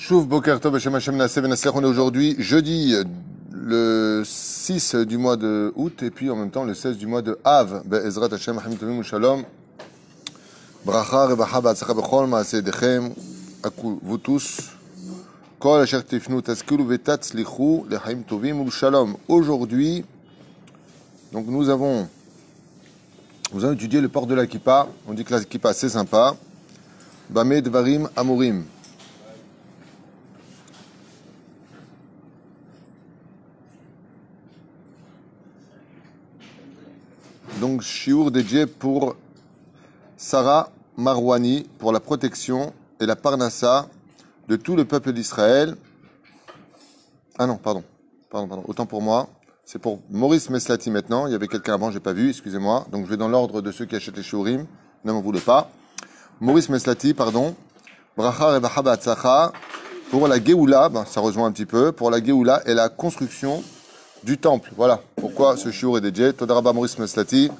Shuv Boker Tov Hashem Hashem Naaseh V'Naslech. On est aujourd'hui jeudi le 6 du mois de août et puis en même temps le 16 du mois de Av. Be'ezrat Hashem Hamim Tovim Shalom. Bracha Revacha B'Atzlacha B'Chol Ma'aseh Yedechem. Vous tous. Kol Asher Tifnu Tazkilu V'Tatzlichu L'Chaim Tovim Shalom. Aujourd'hui, donc nous avons étudié le port de la kippa. On dit que la kippa c'est sympa. Bameh Dvarim Amurim. Donc, shiur dédié pour Sarah Marwani, pour la protection et la parnassa de tout le peuple d'Israël. Ah non, pardon, autant pour moi. C'est pour Maurice Meslati maintenant. Il y avait quelqu'un avant, j'ai pas vu, excusez-moi. Donc, je vais dans l'ordre de ceux qui achètent les shiurim. Ne m'en voulez pas. Maurice Meslati, pardon. Bracha Revacha B'Atzlacha pour la Géoula, ça rejoint un petit peu, pour la Géoula et la construction du temple. Voilà pourquoi ce shiur est dédié. Toda Rabba Maurice Meslati,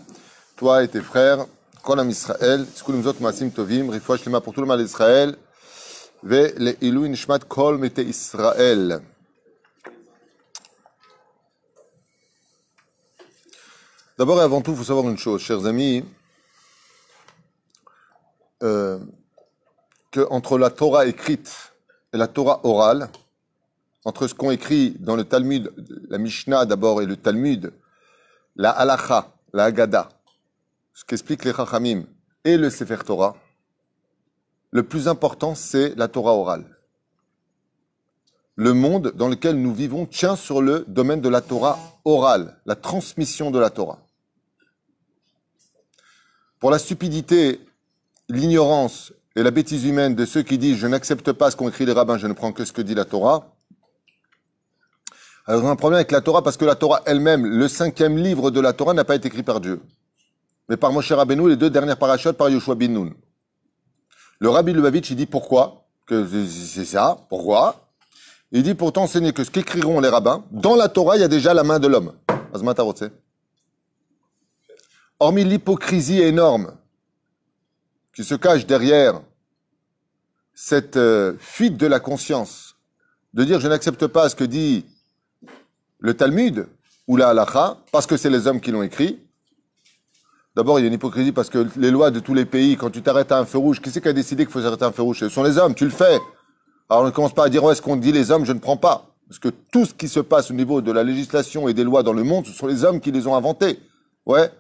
toi et tes frères, Kol Am Israël, Tzkul Mzot Maasim Tovim, Rifouach Shlema pour tout le mal d'Israël, Ve Le'ilu Nishmat Kol Mete Israël. D'abord et avant tout, il faut savoir une chose, chers amis, que entre la Torah écrite et la Torah orale, entre ce qu'on écrit dans le Talmud, la Mishnah d'abord et le Talmud, la Halacha, la Haggadah, ce qu'expliquent les Chachamim et le Sefer Torah, le plus important c'est la Torah orale. Le monde dans lequel nous vivons tient sur le domaine de la Torah orale, la transmission de la Torah. Pour la stupidité, l'ignorance et la bêtise humaine de ceux qui disent « je n'accepte pas ce qu'ont écrit les rabbins, je ne prends que ce que dit la Torah », alors, on a un problème avec la Torah parce que la Torah elle-même, le 5e livre de la Torah n'a pas été écrit par Dieu, mais par Moshe Rabbeinu, les 2 dernières parashotes par Yoshua bin Nun. Le Rabbi Lubavitch, il dit pourquoi, que c'est ça, pourquoi? Il dit pour t'enseigner que ce qu'écriront les rabbins, dans la Torah, il y a déjà la main de l'homme. Hormis l'hypocrisie énorme qui se cache derrière cette fuite de la conscience, de dire je n'accepte pas ce que dit le Talmud ou la Halacha, parce que c'est les hommes qui l'ont écrit. D'abord, il y a une hypocrisie parce que les lois de tous les pays, quand tu t'arrêtes à un feu rouge, qui c'est qui a décidé qu'il faut s'arrêter à un feu rouge? Ce sont les hommes, tu le fais. Alors on ne commence pas à dire, est-ce qu'on dit les hommes, je ne prends pas. Parce que tout ce qui se passe au niveau de la législation et des lois dans le monde, ce sont les hommes qui les ont inventés. Ouais.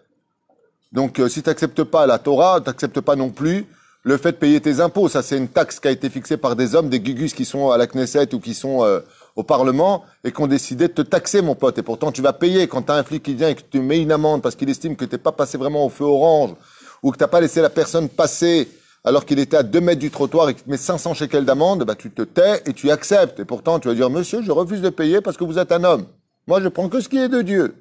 Donc si tu n'acceptes pas la Torah, tu n'acceptes pas non plus le fait de payer tes impôts. Ça, c'est une taxe qui a été fixée par des hommes, des gugus qui sont à la Knesset ou qui sont au Parlement et qui ont décidé de te taxer, mon pote. Et pourtant, tu vas payer quand tu as un flic qui vient et que tu mets une amende parce qu'il estime que tu n'es pas passé vraiment au feu orange ou que tu n'as pas laissé la personne passer alors qu'il était à 2 mètres du trottoir et qu'il te met 500 shekels d'amende, bah, tu te tais et tu acceptes. Et pourtant, tu vas dire, monsieur, je refuse de payer parce que vous êtes un homme. Moi, je prends que ce qui est de Dieu.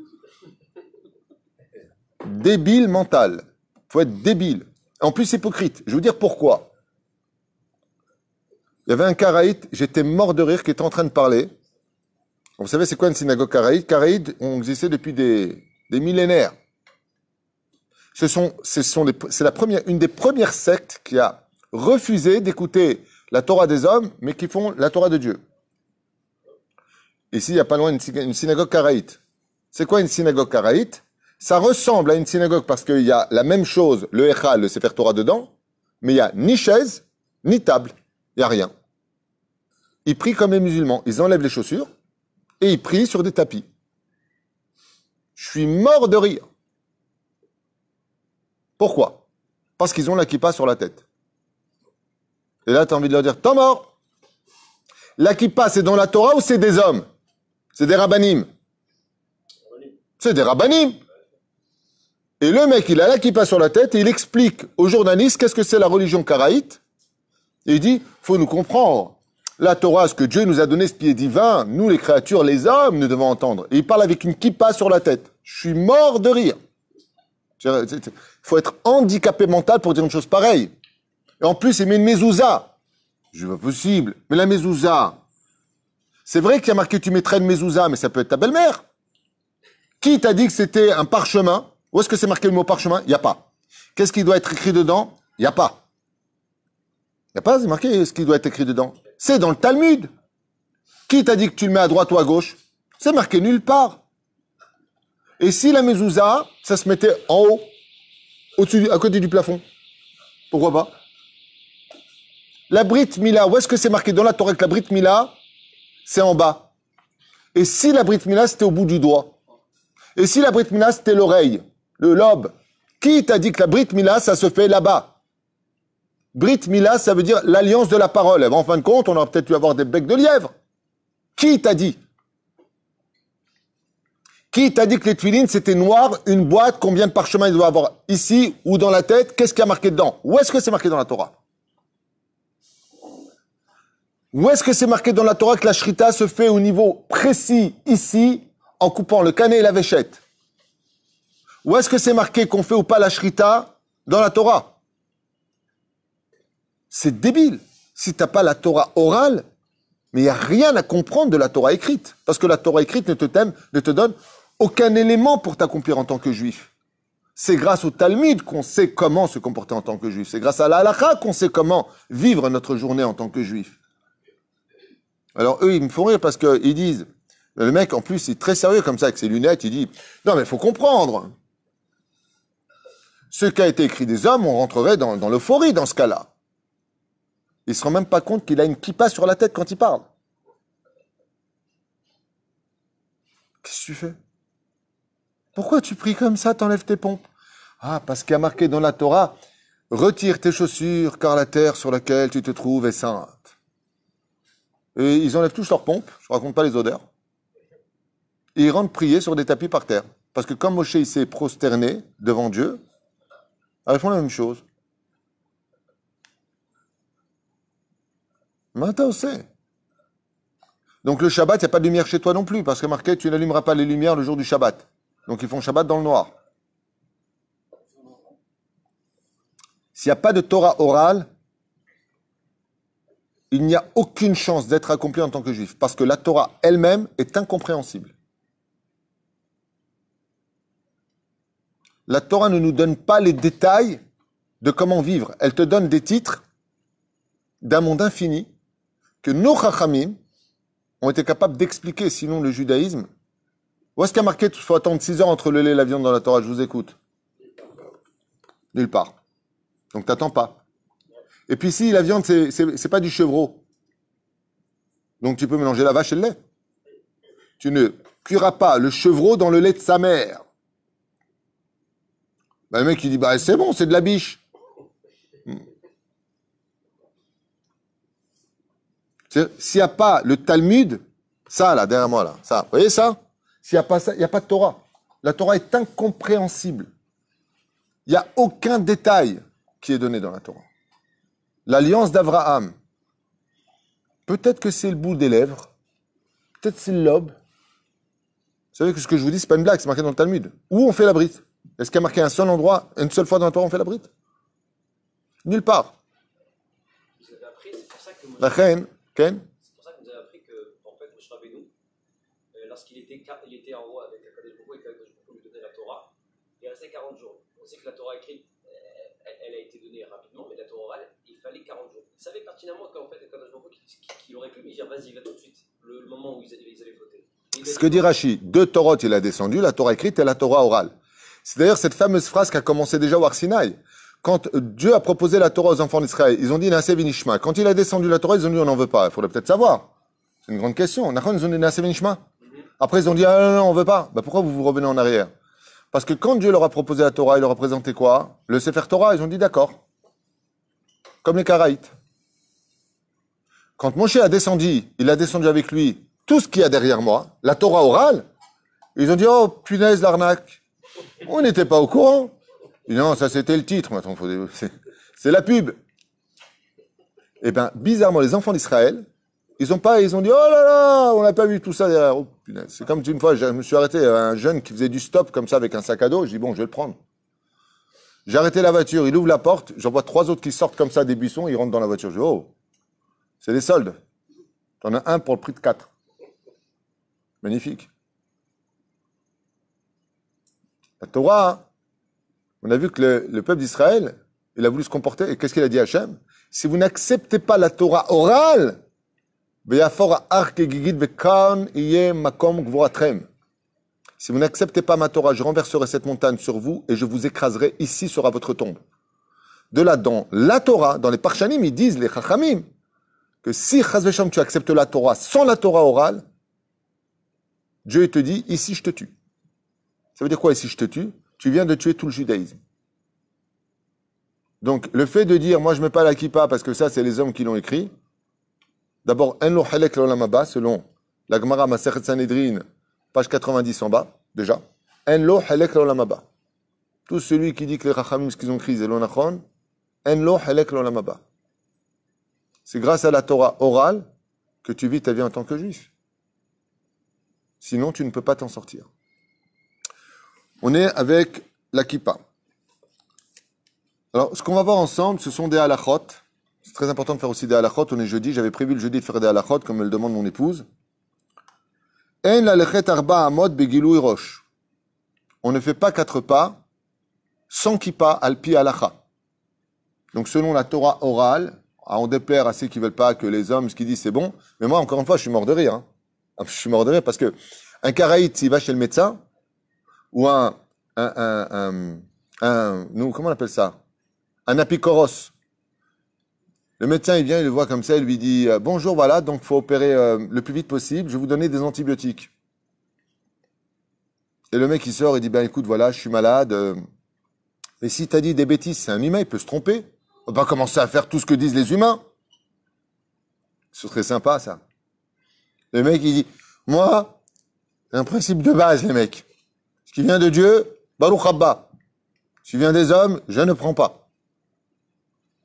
Débile mental. Faut être débile. En plus, hypocrite. Je vais vous dire pourquoi. Il y avait un karaïte, j'étais mort de rire, qui était en train de parler. Vous savez, c'est quoi une synagogue karaïte? Karaïte ont existé depuis des millénaires. C'est une des premières sectes qui a refusé d'écouter la Torah des hommes, mais qui font la Torah de Dieu. Ici, il n'y a pas loin une synagogue karaïte. C'est quoi une synagogue karaïte? Ça ressemble à une synagogue parce qu'il y a la même chose, le Echal, le Sefer Torah dedans, mais il n'y a ni chaise, ni table. Il n'y a rien. Ils prient comme les musulmans. Ils enlèvent les chaussures et ils prient sur des tapis. Je suis mort de rire. Pourquoi? Parce qu'ils ont la kippa sur la tête. Et là, tu as envie de leur dire, t'es mort. La kippa, c'est dans la Torah ou c'est des hommes? C'est des rabbanim. C'est des rabbanim. Et le mec, il a la kippa sur la tête et il explique aux journalistes qu'est-ce que c'est la religion karaïte. Et il dit, faut nous comprendre. La Torah, ce que Dieu nous a donné, ce qui est divin, nous les créatures, les hommes, nous devons entendre. Et il parle avec une kippa sur la tête. Je suis mort de rire. Il faut être handicapé mental pour dire une chose pareille. Et en plus, il met une mezouza. Je dis, pas possible. Mais la mezouza, c'est vrai qu'il y a marqué tu mettrais une mezouza, mais ça peut être ta belle-mère. Qui t'a dit que c'était un parchemin? Où est-ce que c'est marqué le mot parchemin? Il n'y a pas. Qu'est-ce qui doit être écrit dedans? Il n'y a pas. Il n'y a pas marqué ce qui doit être écrit dedans. C'est dans le Talmud. Qui t'a dit que tu le mets à droite ou à gauche? C'est marqué nulle part. Et si la mezouza, ça se mettait en haut, au-dessus, à côté du plafond, pourquoi pas? La Brit Mila, où est-ce que c'est marqué dans la Torah que la Brit Mila, c'est en bas? Et si la Brit Mila, c'était au bout du doigt? Et si la Brit Mila, c'était l'oreille, le lobe? Qui t'a dit que la Brit Mila, ça se fait là-bas? Brit Mila, ça veut dire l'alliance de la parole. En fin de compte, on aurait peut-être pu avoir des becs de lièvre. Qui t'a dit? Qui t'a dit que les tuilines, c'était noir, une boîte, combien de parchemins il doit avoir ici ou dans la tête? Qu'est-ce qu'il y a marqué dedans? Où est-ce que c'est marqué dans la Torah? Où est-ce que c'est marqué dans la Torah que la shrita se fait au niveau précis, ici, en coupant le canet et la véchette? Où est-ce que c'est marqué qu'on fait ou pas la shrita dans la Torah? C'est débile. Si t'as pas la Torah orale, mais il n'y a rien à comprendre de la Torah écrite. Parce que la Torah écrite ne te donne aucun élément pour t'accomplir en tant que juif. C'est grâce au Talmud qu'on sait comment se comporter en tant que juif. C'est grâce à la halakha qu'on sait comment vivre notre journée en tant que juif. Alors eux, ils me font rire parce qu'ils disent, le mec en plus, il est très sérieux comme ça avec ses lunettes, il dit, non mais il faut comprendre. Ce qui a été écrit des hommes, on rentrerait dans l'euphorie dans ce cas-là. Il ne se rend même pas compte qu'il a une kippa sur la tête quand il parle. Qu'est-ce que tu fais? Pourquoi tu pries comme ça, t'enlèves tes pompes? Ah, parce qu'il y a marqué dans la Torah, retire tes chaussures, car la terre sur laquelle tu te trouves est sainte. Et ils enlèvent tous leurs pompes, je ne raconte pas les odeurs. Et ils rentrent prier sur des tapis par terre. Parce que comme Moshe il s'est prosterné devant Dieu, ils font la même chose. Maintenant, on sait. Donc le Shabbat, il n'y a pas de lumière chez toi non plus, parce que marqué, tu n'allumeras pas les lumières le jour du Shabbat. Donc ils font Shabbat dans le noir. S'il n'y a pas de Torah orale, il n'y a aucune chance d'être accompli en tant que juif, parce que la Torah elle-même est incompréhensible. La Torah ne nous donne pas les détails de comment vivre. Elle te donne des titres d'un monde infini que nos chachamim ont été capables d'expliquer, sinon le judaïsme. Où est-ce qu'il y a marqué qu'il faut attendre 6 heures entre le lait et la viande dans la Torah? Je vous écoute. Nulle part. Donc t'attends pas. Et puis si la viande, c'est pas du chevreau. Donc tu peux mélanger la vache et le lait. Tu ne cuiras pas le chevreau dans le lait de sa mère. Ben, le mec il dit, bah c'est bon, c'est de la biche. S'il n'y a pas le Talmud, ça là, derrière moi là, ça, vous voyez ça? S'il n'y a pas ça, il n'y a pas de Torah. La Torah est incompréhensible. Il n'y a aucun détail qui est donné dans la Torah. L'alliance d'Abraham, peut-être que c'est le bout des lèvres, peut-être c'est le lobe. Vous savez que ce que je vous dis, c'est pas une blague, c'est marqué dans le Talmud. Où on fait la brite? Est-ce qu'il y a marqué un seul endroit, une seule fois dans la Torah, on fait la brite? Nulle part. Vous avez appris, c'est pour ça que La reine, Ken? c'est pour ça que vous avez appris que, en fait, Moshe Rabbeinu, lorsqu'il était en haut avec Akadosh Baruch Hu et qu'Akadosh Baruch Hu lui donnait la Torah, il restait 40 jours. On sait que la Torah écrite, elle a été donnée rapidement, mais la Torah orale, il fallait 40 jours. Il savait pertinemment qu'en fait, Akadosh Baruch Hu, qu'il aurait pu lui dire, vas-y, va tout de suite, le moment où ils allaient voter. Ce que dit Rashi, deux Torot il a descendu, la Torah écrite et la Torah orale. C'est d'ailleurs cette fameuse phrase qui a commencé déjà au Har Sinaï. Quand Dieu a proposé la Torah aux enfants d'Israël, ils ont dit Naaseh v'nishma. Quand il a descendu la Torah, ils ont dit on n'en veut pas. Il faudrait peut-être savoir. C'est une grande question. Ils ont dit Naaseh v'nishma. Après ils ont dit ah non, on veut pas. Bah, pourquoi vous revenez en arrière? Parce que quand Dieu leur a proposé la Torah, il leur a présenté quoi? Le Sefer Torah, ils ont dit d'accord. Comme les Karaïtes. Quand Moshe a descendu, il a descendu avec lui tout ce qu'il y a derrière moi, la Torah orale, ils ont dit oh punaise l'arnaque. On n'était pas au courant. Et non, ça c'était le titre, maintenant, c'est la pub. Eh bien, bizarrement, les enfants d'Israël, ils ont dit, oh là là, on n'a pas vu tout ça derrière. Oh, punaise. C'est comme une fois, je me suis arrêté, un jeune qui faisait du stop comme ça avec un sac à dos, je dis, bon, je vais le prendre. J'ai arrêté la voiture, il ouvre la porte, j'en vois 3 autres qui sortent comme ça des buissons, ils rentrent dans la voiture. Je dis, oh, c'est des soldes. T'en as un pour le prix de 4. Magnifique. La Torah, on a vu que le peuple d'Israël, il a voulu se comporter, et qu'est-ce qu'il a dit à Hachem? Si vous n'acceptez pas la Torah orale, Si vous n'acceptez pas ma Torah, je renverserai cette montagne sur vous et je vous écraserai. Ici sera votre tombe. De là, dans la Torah, dans les Parshanim, ils disent, les Chachamim, que si Chaz v'Shalom, tu acceptes la Torah sans la Torah orale, Dieu te dit, ici je te tue. Ça veut dire quoi, ici je te tue? Tu viens de tuer tout le judaïsme. Donc, le fait de dire, moi je ne mets pas la kippa parce que ça, c'est les hommes qui l'ont écrit. D'abord, En lo halek l'olam haba, selon la Gemara Masechet Sanhedrin, page 90 en bas, déjà. En lo halek l'olam haba. Tout celui qui dit que les Chachamim, ce qu'ils ont écrit, c'est l'onachon, en lo halek l'olam haba. C'est grâce à la Torah orale que tu vis ta vie en tant que juif. Sinon, tu ne peux pas t'en sortir. On est avec la kippa. Alors, ce qu'on va voir ensemble, ce sont des halachot. C'est très important de faire aussi des halachot. On est jeudi. J'avais prévu le jeudi de faire des halachot, comme me le demande mon épouse. En lalechet arba amot begilui rosh. On ne fait pas 4 pas sans kippa alpi halacha. Donc, selon la Torah orale, on déplaire à ceux qui ne veulent pas que les hommes, ce qu'ils disent, c'est bon. Mais moi, encore une fois, je suis mort de rire. Je suis mort de rire parce que un karaïte, s'il va chez le médecin, ou comment on appelle ça? Un apicoros. Le médecin, il vient, il le voit comme ça, il lui dit « Bonjour, voilà, donc il faut opérer le plus vite possible, je vais vous donner des antibiotiques. » Et le mec, il sort, il dit « Ben écoute, voilà, je suis malade. Et si t'as dit des bêtises, c'est un humain, il peut se tromper. On va pas commencer à faire tout ce que disent les humains. » Ce serait sympa, ça. Le mec, il dit « Moi, c'est un principe de base, les mecs. Ce qui vient de Dieu, Baruch Abba. Ce qui vient des hommes, je ne prends pas. »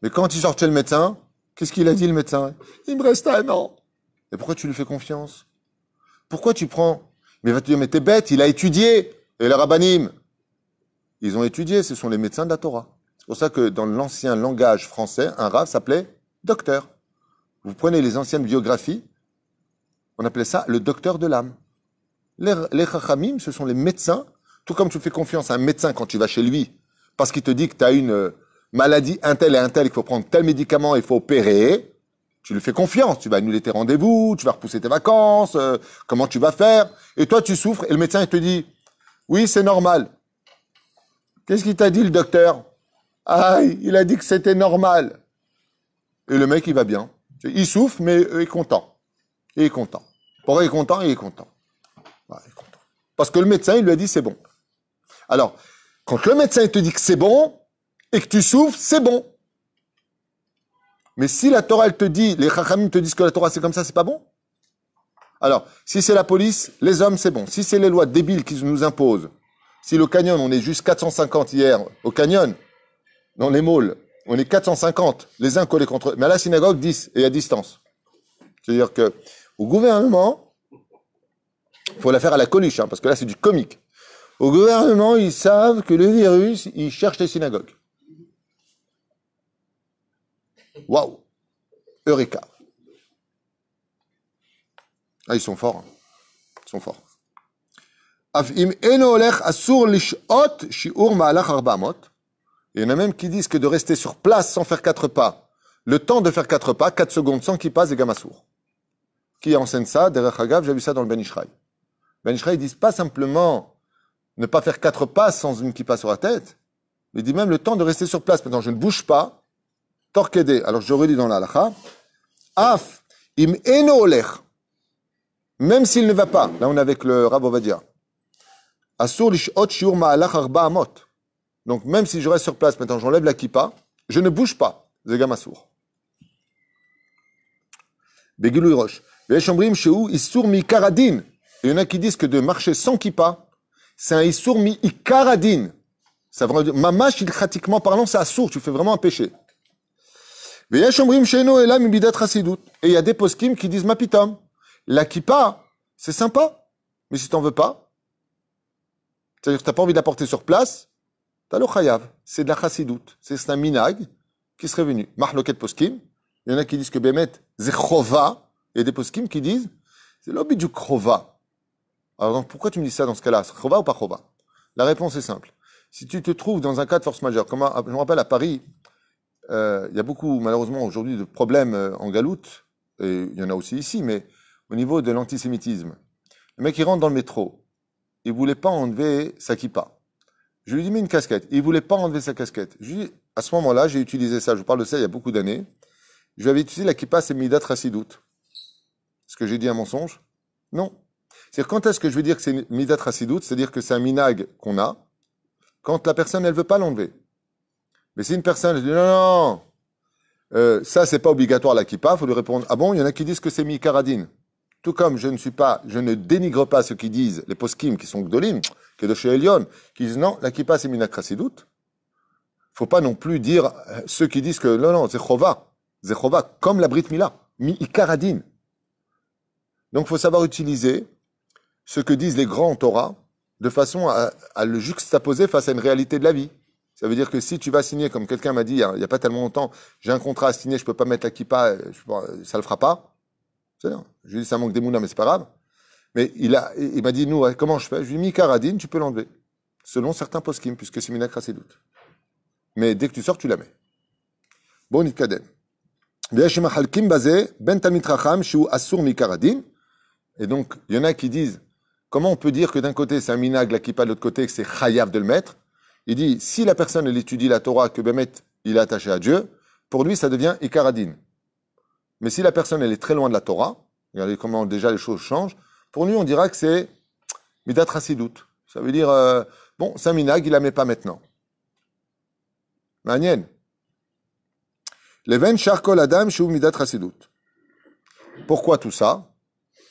Mais quand il sort chez le médecin, qu'est-ce qu'il a dit, le médecin? Il me reste 1 an. Et pourquoi tu lui fais confiance? Pourquoi tu prends? Mais il va te dire, mais t'es bête, il a étudié. Et les rabbanim, ils ont étudié, ce sont les médecins de la Torah. C'est pour ça que dans l'ancien langage français, un rav s'appelait docteur. Vous prenez les anciennes biographies, on appelait ça le docteur de l'âme. Les chachamim, ce sont les médecins. Tout comme tu fais confiance à un médecin quand tu vas chez lui, parce qu'il te dit que tu as une maladie un tel et un tel, il faut prendre tel médicament, il faut opérer, tu lui fais confiance, tu vas annuler tes rendez-vous, tu vas repousser tes vacances, comment tu vas faire, et toi tu souffres, et le médecin il te dit, oui c'est normal. Qu'est-ce qu'il t'a dit le docteur? Ah, il a dit que c'était normal. Et le mec il va bien, il souffre mais il est content, il est content. Pourquoi il est content? Il est content. Ah, il est content. Parce que le médecin il lui a dit c'est bon. Alors, quand le médecin il te dit que c'est bon, et que tu souffres, c'est bon. Mais si la Torah, elle te dit, les Chachamim te disent que la Torah c'est comme ça, c'est pas bon. Alors, si c'est la police, les hommes, c'est bon. Si c'est les lois débiles qui nous imposent, si le canyon, on est juste 450 hier, au canyon, dans les malls, on est 450, les uns collés contre eux, mais à la synagogue, 10, et à distance. C'est-à-dire que, au gouvernement, il faut la faire à la Coluche, parce que là, c'est du comique. Au gouvernement, ils savent que le virus, il cherche les synagogues. Waouh! Eureka! Ah, ils sont forts. Ils sont forts. Il y en a même qui disent que de rester sur place sans faire 4 pas, le temps de faire 4 pas, 4 secondes sans qu'il passe, c'est Gamassour. Qui enseigne ça? Derech Hagav, j'ai vu ça dans le Ben Ishraï. Ben Ishraï, ils disent pas simplement ne pas faire 4 pas sans une kippa sur la tête, mais il dit même le temps de rester sur place. Maintenant, je ne bouge pas. Torquedé. Alors, je redis dans la halakha. Af, im eno olech. Même s'il ne va pas. Là, on est avec le Rav Ovadia. Asur lishot shiur ma'alach arba amot. Donc, même si je reste sur place, maintenant, j'enlève la kippa, je ne bouge pas. Zegam asur. Begilui rosh. Ve'esh omrim shehu isur mi karadin. Il y en a qui disent que de marcher sans kippa, c'est un isur mi ikaradin. Ça veut dire, mamash, ilchatiquement parlant, c'est asur. Tu fais vraiment un péché. Et il y a des poskim qui disent mapitam. La kippa, c'est sympa, mais si t'en veux pas, c'est-à-dire que t'as pas envie de la porter sur place, t'as le chayav. C'est de la chassidout. C'est un minag qui serait venu. Mahloket poskim. Il y en a qui disent que Bémet, c'est chova. Il y a des poskim qui disent, c'est l'objet du chova. Alors donc, pourquoi tu me dis ça dans ce cas-là? C'est chova ou pas chova? La réponse est simple. Si tu te trouves dans un cas de force majeure, comme je me rappelle à Paris, il y a beaucoup, malheureusement, aujourd'hui, de problèmes en galoute. et il y en a aussi ici, mais au niveau de l'antisémitisme. Le mec, il rentre dans le métro. Il voulait pas enlever sa kippa. Je lui ai dit, mets une casquette. Il voulait pas enlever sa casquette. Je lui ai dit, à ce moment-là, j'ai utilisé ça. Je vous parle de ça il y a beaucoup d'années. Je lui avais utilisé la kippa, c'est midat chassidout. Est-ce que j'ai dit un mensonge? Non. C'est-à-dire, quand est-ce que je veux dire que c'est midat chassidout? C'est-à-dire que c'est un minag qu'on a quand la personne, elle veut pas l'enlever. Mais si une personne, elle dit, non, non, ça, c'est pas obligatoire la kippa, il faut lui répondre, ah bon, il y en a qui disent que c'est mikaradine. Tout comme je ne dénigre pas ceux qui disent, les poskim qui sont gdolim, qui est de chez Elion, qui disent non, la kippa c'est minak chassidout. Faut pas non plus dire ceux qui disent que non, non, c'est chova, comme la brit mila, mi ikaradin. Donc faut savoir utiliser ce que disent les grands en Torah de façon à le juxtaposer face à une réalité de la vie. Ça veut dire que si tu vas signer, comme quelqu'un m'a dit il y a pas tellement longtemps, j'ai un contrat à signer, je peux pas mettre la kippa, ça le fera pas. C'est bien. Je lui ai dit, ça manque des mounas, mais c'est pas grave. Mais il m'a dit, nous, comment je fais? Je lui ai dit, Mikaradine, tu peux l'enlever. Selon certains poskim, puisque c'est minak chassidout. Mais dès que tu sors, tu la mets. Bon, nitkaden. Ben talmid chacham, shu asur mikaradine. Et donc, il y en a qui disent, comment on peut dire que d'un côté, c'est un minag, la kippa, de l'autre côté, que c'est chayav de le mettre? Il dit, si la personne, elle étudie la Torah, que Bémet, il est attaché à Dieu, pour lui, ça devient ikaradine. Mais si la personne, elle est très loin de la Torah, regardez comment déjà les choses changent, pour lui, on dira que c'est midat chassidout. Ça veut dire, bon, c'est un minag, il la met pas maintenant. Manienne. Leven charkol adam shu midat chassidout. Pourquoi tout ça?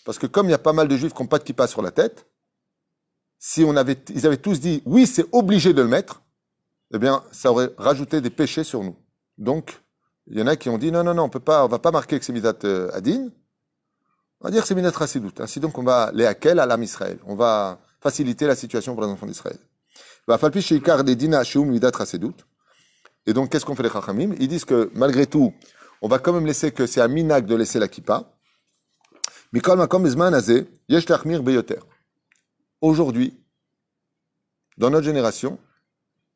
Parce que comme il y a pas mal de juifs qui n'ont pas de kippa sur la tête, si ils avaient tous dit, oui, c'est obligé de le mettre, eh bien, ça aurait rajouté des péchés sur nous. Donc, il y en a qui ont dit, non, non, non, on va pas marquer que c'est midat adin, on va dire que c'est midat chassidout. Ainsi donc, on va les hakel à l'âme Israël. On va faciliter la situation pour les enfants d'Israël. Va falpi sheikar des dina sheum midat chassidout. Et donc, qu'est-ce qu'on fait les chachamim? Ils disent que, malgré tout, on va quand même laisser que c'est un minag de laisser la kippa. Mikol makom ezman azeh, yesh lachmir beyoter. Aujourd'hui, dans notre génération,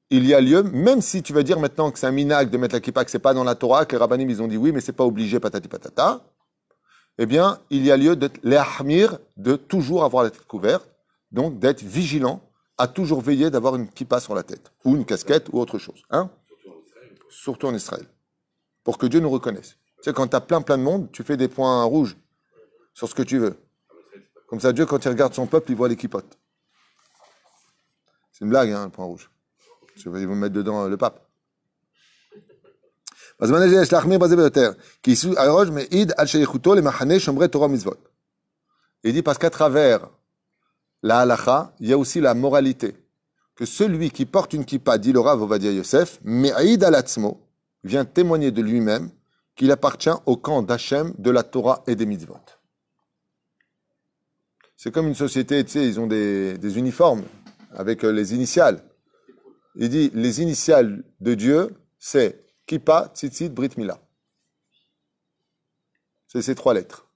il y a lieu, même si tu vas dire maintenant que c'est un minag de mettre la kippa, que c'est pas dans la Torah, que les rabbanim, ils ont dit oui, mais c'est pas obligé, patati patata, eh bien, il y a lieu d'être l'ahmir, de toujours avoir la tête couverte, donc d'être vigilant, à toujours veiller d'avoir une kippa sur la tête, ou une casquette, ou autre chose. Hein? Surtout en Israël. Pour que Dieu nous reconnaisse. Tu sais, quand tu as plein de monde, tu fais des points rouges sur ce que tu veux. Comme ça, Dieu, quand il regarde son peuple, il voit les kippotes. C'est une blague, hein, le point rouge. Ils vont mettre dedans le pape. Il dit parce qu'à travers la halacha, il y a aussi la moralité. Que celui qui porte une kippa, dit le Rav Ovadia Yosef, me'aïd al-atzmo, vient témoigner de lui-même qu'il appartient au camp d'Hachem, de la Torah et des mitzvot. C'est comme une société, tu sais, ils ont des uniformes avec les initiales. Il dit, les initiales de Dieu, c'est kippa, tzitzit, brit mila. C'est ces trois lettres.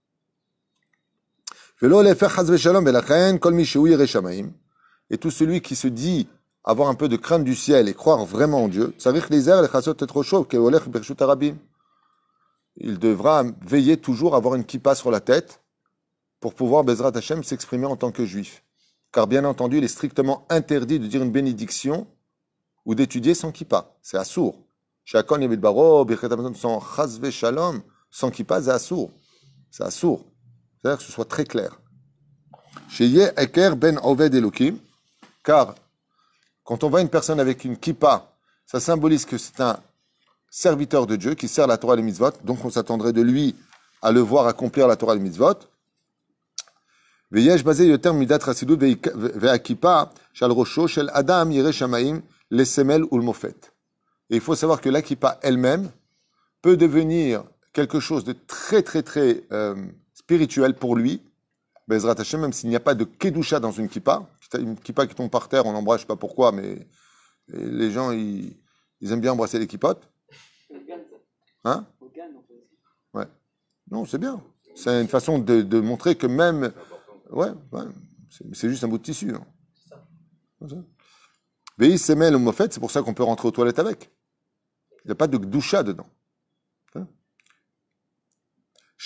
Et tout celui qui se dit avoir un peu de crainte du ciel et croire vraiment en Dieu, il devra veiller toujours à avoir une kippa sur la tête pour pouvoir, Bezrat Hashem, s'exprimer en tant que juif. Car bien entendu, il est strictement interdit de dire une bénédiction ou d'étudier sans kippa. C'est assour. Shakon Yebit Baro, Birkat Hamazon, sans chazve shalom, sans kippa, c'est assour. C'est assour. C'est-à-dire que ce soit très clair. Sheye Eker ben Oved Elokim, car quand on voit une personne avec une kippa, ça symbolise que c'est un serviteur de Dieu qui sert la Torah et les mitzvot, donc on s'attendrait de lui à le voir accomplir la Torah et les mitzvot. Veyesh basé yoter midat chasidut ve'akippa shal rosho shel adam yireh shamaim lesemel ou le mofet. Et il faut savoir que la kippa elle-même peut devenir quelque chose de très très très spirituel pour lui, Bezrat Hashem, même s'il n'y a pas de kedusha dans une kippa qui tombe par terre, on l'embrasse, je sais pas pourquoi, mais les gens, ils aiment bien embrasser les kippotes. Hein? Ouais. Non, c'est bien. C'est une façon de montrer que même... Ouais, c'est juste un bout de tissu. Hein. Veis semel ou mofet, c'est pour ça qu'on peut rentrer aux toilettes avec. Il n'y a pas de doucha dedans.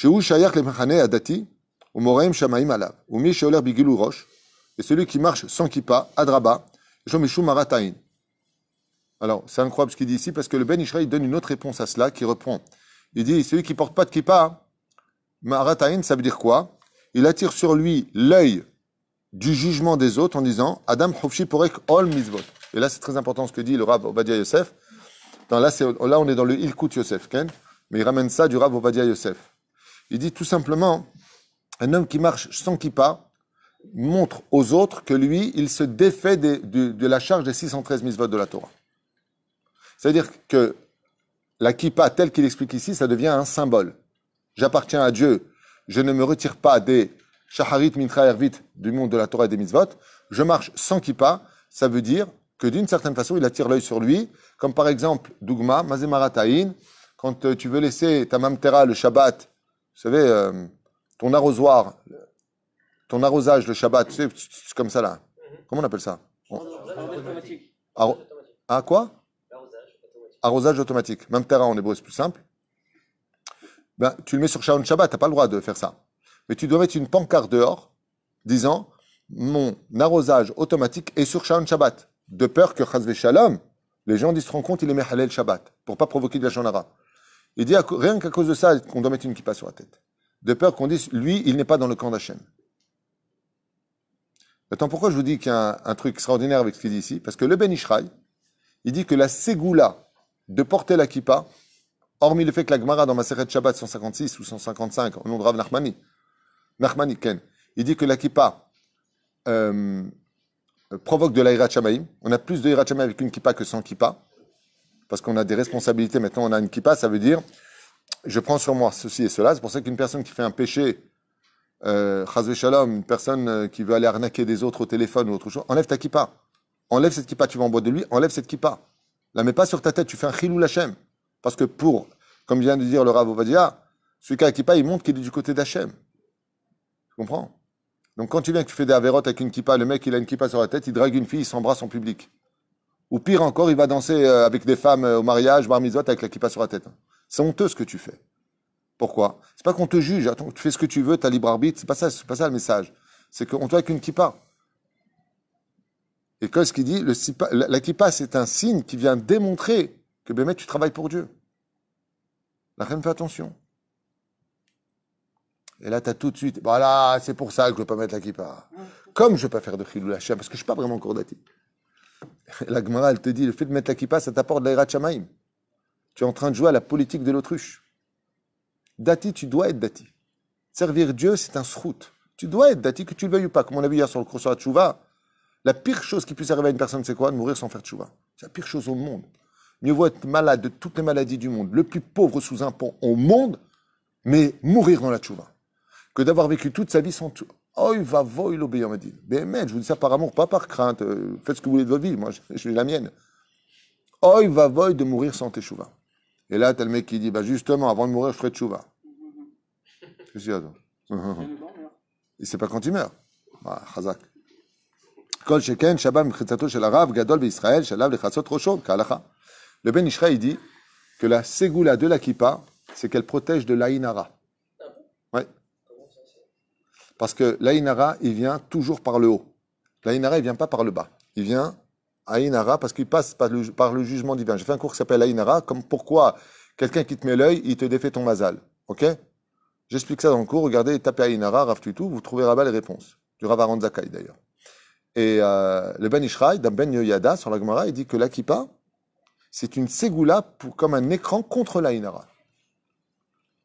Shehu shayach lemachane adati, ou moraim shamaim alav, ou mi sheoler bigilou roche, et celui qui marche sans kippa, adraba, shomishou marataïn. Alors, c'est incroyable ce qu'il dit ici, parce que le Ben Ishraï donne une autre réponse à cela, qui reprend. Il dit, celui qui porte pas de kippa, marataïn, ça veut dire quoi? Il attire sur lui l'œil du jugement des autres en disant, Adam chofshi porek ol mizvot. Et là, c'est très important ce que dit le Rav Ovadia Yosef. Là, on est dans le Ilkut Yosef, Ken, mais il ramène ça du Rav Ovadia Yosef. Il dit tout simplement, un homme qui marche sans kippa montre aux autres que lui, il se défait de la charge des 613 mitzvot de la Torah. C'est-à-dire que la kippa, telle qu'il explique ici, ça devient un symbole. J'appartiens à Dieu, je ne me retire pas des shaharit mincha ervit du monde de la Torah et des mitzvot, je marche sans kippa, ça veut dire que d'une certaine façon, il attire l'œil sur lui, comme par exemple, Dougma, Mazemarata'in, quand tu veux laisser ta mamtera le Shabbat, vous savez, ton arrosoir, ton arrosage le Shabbat, tu sais, c'est comme ça là. Comment on appelle ça? Ah quoi? Arrosage automatique. Mamtera en hébreu, c'est plus simple. Ben, tu le mets sur Shaon Shabbat, tu n'as pas le droit de faire ça. Mais tu dois mettre une pancarte dehors, disant, mon arrosage automatique est sur Shaon Shabbat. De peur que, chas v'shalom, les gens se rendent compte, il est Halel Shabbat, pour pas provoquer de la shonara. Il dit, rien qu'à cause de ça, qu'on doit mettre une kippa sur la tête. De peur qu'on dise, lui, il n'est pas dans le camp d'Hachem. Attends, pourquoi je vous dis qu'il y a un truc extraordinaire avec ce qu'il dit ici? Parce que le Ben Ishraï, il dit que la ségoula de porter la kippa, hormis le fait que la Gemara dans Maseret Shabbat 156 ou 155, au nom de Rav Nachmani Ken, il dit que la kippa provoque de l'Hirat Shamaim. On a plus de Hirat Shamaim avec une kippa que sans kippa, parce qu'on a des responsabilités. Maintenant, on a une kippa, ça veut dire, je prends sur moi ceci et cela. C'est pour ça qu'une personne qui fait un péché, chas v'shalom, une personne qui veut aller arnaquer des autres au téléphone ou autre chose, enlève ta kippa. Enlève cette kippa, tu vas en bois de lui, enlève cette kippa. La mets pas sur ta tête, tu fais un chilou lachem. Parce que comme vient de dire le Rav Ovadia, celui qui a la kippa, il montre qu'il est du côté d'Hachem. Tu comprends? Donc quand tu viens que tu fais des avérotes avec une kippa, le mec il a une kippa sur la tête, il drague une fille, il s'embrasse en public. Ou pire encore, il va danser avec des femmes au mariage, bar mitzvot avec la kippa sur la tête. C'est honteux ce que tu fais. Pourquoi? C'est pas qu'on te juge, attends, tu fais ce que tu veux, tu as libre arbitre, c'est pas ça le message. C'est qu'on te voit avec une kippa. Et qu'est-ce qu'il dit? La kippa, c'est un signe qui vient démontrer que Bémet, tu travailles pour Dieu. La reine fait attention. Et là, tu as tout de suite, voilà, c'est pour ça que je ne veux pas mettre la kippa. Comme je ne veux pas faire de chilou Hashem, parce que je ne suis pas vraiment encore dati. La Gemara, elle te dit, le fait de mettre la kippa, ça t'apporte de l'Hirat Shamaim. Tu es en train de jouer à la politique de l'autruche. Dati, tu dois être dati. Servir Dieu, c'est un srout. Tu dois être dati, que tu le veuilles ou pas. Comme on a vu hier sur le Khosra Tchouva, la pire chose qui puisse arriver à une personne, c'est quoi? De mourir sans faire tchouva. C'est la pire chose au monde. Mieux vaut être malade de toutes les maladies du monde, le plus pauvre sous un pont au monde, mais mourir dans la tchouva, que d'avoir vécu toute sa vie sans tchouva. Oh, il va voy l'obéir, m'a dit. Mais je vous dis ça par amour, pas par crainte. Faites ce que vous voulez de votre vie. Moi, je suis la mienne. Oh, il va voy de mourir sans tchouva. Et là, t'as le mec qui dit, bah justement, avant de mourir, je ferai tchouva. Qu'est-ce qu'il y a donc? Il sait pas quand il meurt. Bah, chazak. Kol sheken shabbat michetzato shel harav gadol beIsraël shalav lechatzot rosho k'halacha. Le Ben Ishraï dit que la ségoula de la kippa, c'est qu'elle protège de l'Aïnara. Ouais. Parce que l'Aïnara, il vient toujours par le haut. L'Aïnara, il vient pas par le bas. Il vient Aïnara parce qu'il passe par le jugement divin. J'ai fait un cours qui s'appelle Aïnara, comme pourquoi quelqu'un qui te met l'œil, il te défait ton mazal. Ok? J'explique ça dans le cours. Regardez, tapez Aïnara, Rav Tutu, vous trouverez là-bas les réponses. Du Rav Aaron Zakai d'ailleurs. Et le Ben Ishraï, dans Ben Yoyada, sur la Gemara, il dit que la kippa, c'est une ségoula comme un écran contre l'Aïnara.